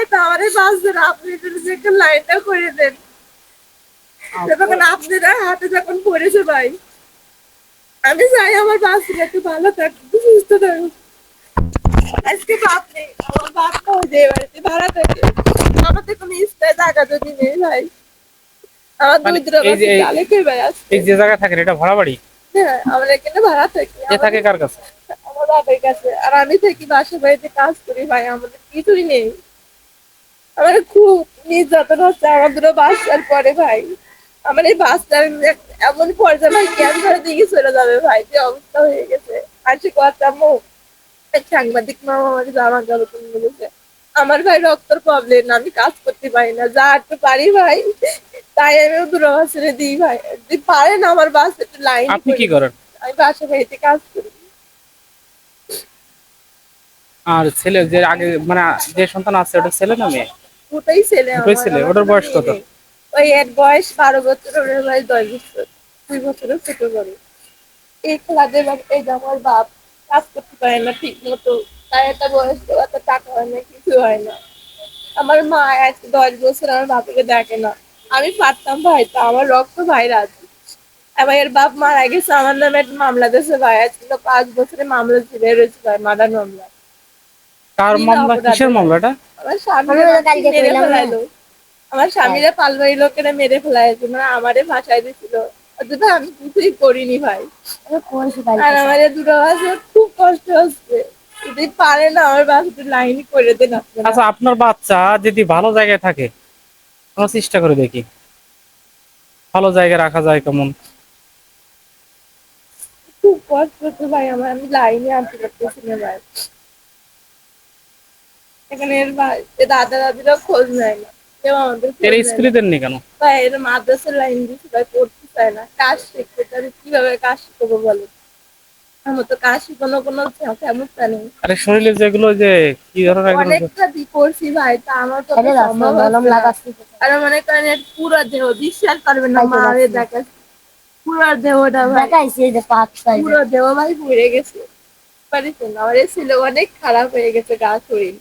ভাই তো আমারই বাস দেন, আপনি যদি যে একটা লাইনটা করে দেন, তখন আপনারা হাতে যখন পড়েছে ভাই, আমি চাই আমার বাচ্চাটা একটু ভালো থাকুক, সুস্থ থাকুক। আজকে বাপ নেই, আমার বাপটা ওই যে বাড়িতে ভাড়া থাকে, আমাদের কোনো স্থায়ী জায়গা যদি নেই ভাই, আমার মানে দুই দুটো এই যে বাচ্চা চালে খেয়ে ভাই আসছে। এই যে জায়গায় থাকেন এটা ভাড়া বাড়ি? হ্যাঁ, আমরা এখানে ভাড়া থাকি, এ থাকে আমাদের কার কাছে? আমার বাবার কাছে। আর আমি থাকি বাসা বাড়িতে কাজ করি ভাই, আমাদের কিছুই নেই। আমার খুব নির্যাতন হচ্ছে আমার দুটো বাচ্চার পরে ভাই। আমার এই বাচ্চার এমন পর্যায়ে ভাই ক্যান্সার দিকে চলে যাবে ভাই, যে অবস্থা হয়ে গেছে। আর সে কথা সাংবাদিক মামা আমাকে জামা কাপড় কিনে বলেছে, আমার ভাই রক্তর প্রবলেম, আমি কাজ করতে পারি না, যা একটু পারি ভাই তাই আমিও দূরভাষণে দিই ভাই, যদি পারেন আমার বাস একটু লাইন আপনি করে কি দিন। করেন? আমি বাসা বাড়িতে কাজ করি। আর ছেলে যে আগে মানে যে সন্তান আছে ওটা ছেলে না মেয়ে? দুটোই ছেলে দুটোই আমার, ছেলে। আমার ওটার কোনো বয়স মেয়ে কত? নেই। ওই এর বয়স 12 বছর, ওর বয়স 10 বছর, 2 বছরের ছোট বড়। এই খেলাতে এই যে আমার বাপ কাজ করতে পারে না ঠিক মতো, তার একটা বয়স তো এত টাকা হয় না, কিছু হয় না। আমার মা আজ 10 বছর আমার বাবাকে দেখে না। আমি পারতাম ভাই, তা আমার রক্ত ভাই রাজি। এবার এর বাপ মারা গেছে, আমার নামে একটা মামলা দিয়েছে ভাই, আজকে 5 বছরের মামলা ঝুলে রয়েছে ভাই, মার্ডার মামলা। কার বিনা মামলা? অপরাধে কিসের ভাই। মামলাটা? আমার স্বামীরে মেরে ফেলাইলো, আমার স্বামীরা পালবাড়ি লোকেরা মেরে ফেলাইছে, মানে আমারে ভাষায় দিছিল, অথচ আমি কিছুই করিনি ভাই। আর আমার এই দুটো বাচ্চা খুব কষ্ট হচ্ছে, যদি পারে না আমার বাচ্চাটা লাইন করে দেন আপনারা। আচ্ছা, আপনার বাচ্চা যদি ভালো জায়গায় থাকে আমরা চেষ্টা করে দেখি ভালো জায়গায় রাখা যায় কেমন। খুব কষ্ট হচ্ছে ভাই আমার, আমি লাইনে আনতে পারতেছি না ভাই। এখানে এর দাদা দাদিরা খোঁজ নেয় না, কেউ আমাদের এর খোঁজ নেয় স্কুলে না দেননি কেন? ভাই। এর মাদ্রাসার লাইন দিচ্ছে ভাই, পড়তে চায় না, কাজ শিখতে চায়, আমি কিভাবে কাজ শিখবো বলো? আমার তো কাজ শিখানো কোনো ক্ষমতা নেই। আরে শরীরে যেগুলো যে কি ধরনের একজন অনেকটা করছি ভাই, তা আমার তো সম্ভব হচ্ছে না। আর মনে করেন এর পুরো দেহ বিশ্বাস করবেন না, মা হয়ে দেখা পুরো দেহটা ভাই, পুরো দেহ ভাই পুড়ে গেছে। পারিস না, আমার এই ছেলে অনেক খারাপ হয়ে গেছে গা শরীর।